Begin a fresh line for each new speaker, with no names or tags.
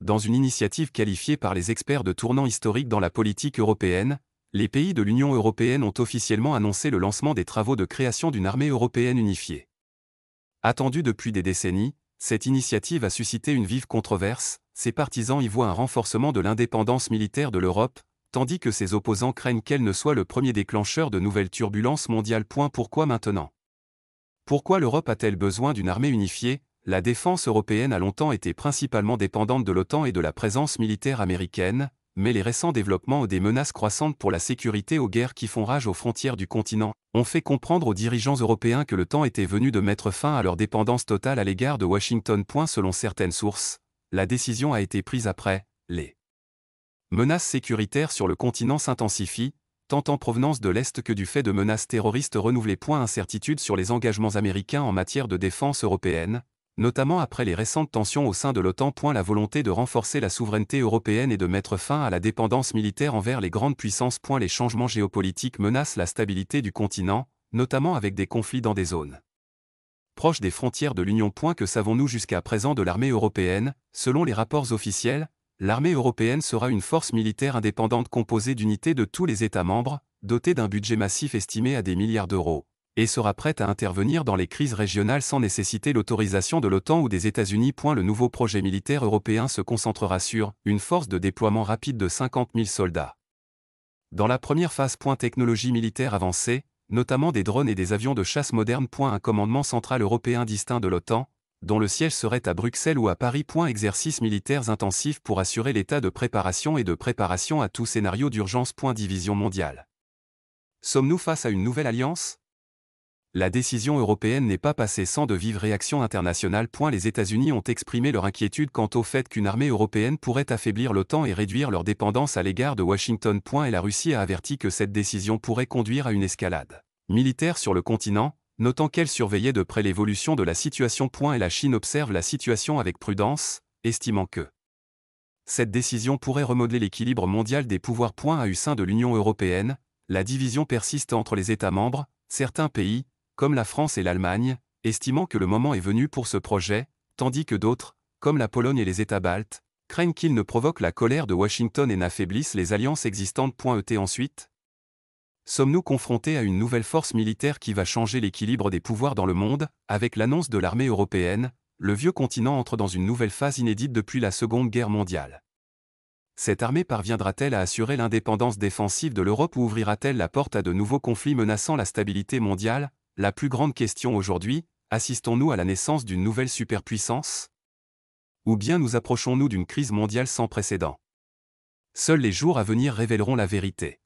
Dans une initiative qualifiée par les experts de tournant historique dans la politique européenne, les pays de l'Union européenne ont officiellement annoncé le lancement des travaux de création d'une armée européenne unifiée. Attendue depuis des décennies, cette initiative a suscité une vive controverse, ses partisans y voient un renforcement de l'indépendance militaire de l'Europe, tandis que ses opposants craignent qu'elle ne soit le premier déclencheur de nouvelles turbulences mondiales. Pourquoi maintenant? Pourquoi l'Europe a-t-elle besoin d'une armée unifiée? La défense européenne a longtemps été principalement dépendante de l'OTAN et de la présence militaire américaine, mais les récents développements et des menaces croissantes pour la sécurité aux guerres qui font rage aux frontières du continent ont fait comprendre aux dirigeants européens que le temps était venu de mettre fin à leur dépendance totale à l'égard de Washington. Selon certaines sources, la décision a été prise après les menaces sécuritaires sur le continent s'intensifient, tant en provenance de l'Est que du fait de menaces terroristes renouvelées. Incertitude sur les engagements américains en matière de défense européenne, notamment après les récentes tensions au sein de l'OTAN. La volonté de renforcer la souveraineté européenne et de mettre fin à la dépendance militaire envers les grandes puissances. Les changements géopolitiques menacent la stabilité du continent, notamment avec des conflits dans des zones proches des frontières de l'Union. Que savons-nous jusqu'à présent de l'armée européenne? Selon les rapports officiels, l'armée européenne sera une force militaire indépendante composée d'unités de tous les États membres, dotée d'un budget massif estimé à des milliards d'euros, et sera prête à intervenir dans les crises régionales sans nécessiter l'autorisation de l'OTAN ou des États-Unis. Le nouveau projet militaire européen se concentrera sur une force de déploiement rapide de 50 000 soldats. Dans la première phase. Technologie militaire avancée, notamment des drones et des avions de chasse modernes. Un commandement central européen distinct de l'OTAN, dont le siège serait à Bruxelles ou à Paris. Exercices militaires intensifs pour assurer l'état de préparation et de préparation à tout scénario d'urgence. Division mondiale. Sommes-nous face à une nouvelle alliance? La décision européenne n'est pas passée sans de vives réactions internationales. Les États-Unis ont exprimé leur inquiétude quant au fait qu'une armée européenne pourrait affaiblir l'OTAN et réduire leur dépendance à l'égard de Washington. Et la Russie a averti que cette décision pourrait conduire à une escalade militaire sur le continent, notant qu'elle surveillait de près l'évolution de la situation. Et la Chine observe la situation avec prudence, estimant que cette décision pourrait remodeler l'équilibre mondial des pouvoirs. Au sein de l'Union européenne, la division persiste entre les États membres, certains pays, comme la France et l'Allemagne, estimant que le moment est venu pour ce projet, tandis que d'autres, comme la Pologne et les États baltes, craignent qu'il ne provoque la colère de Washington et n'affaiblisse les alliances existantes. Ensuite, sommes-nous confrontés à une nouvelle force militaire qui va changer l'équilibre des pouvoirs dans le monde? Avec l'annonce de l'armée européenne, le vieux continent entre dans une nouvelle phase inédite depuis la Seconde Guerre mondiale. Cette armée parviendra-t-elle à assurer l'indépendance défensive de l'Europe ou ouvrira-t-elle la porte à de nouveaux conflits menaçant la stabilité mondiale? La plus grande question aujourd'hui, assistons-nous à la naissance d'une nouvelle superpuissance? Ou bien nous approchons-nous d'une crise mondiale sans précédent? Seuls les jours à venir révéleront la vérité.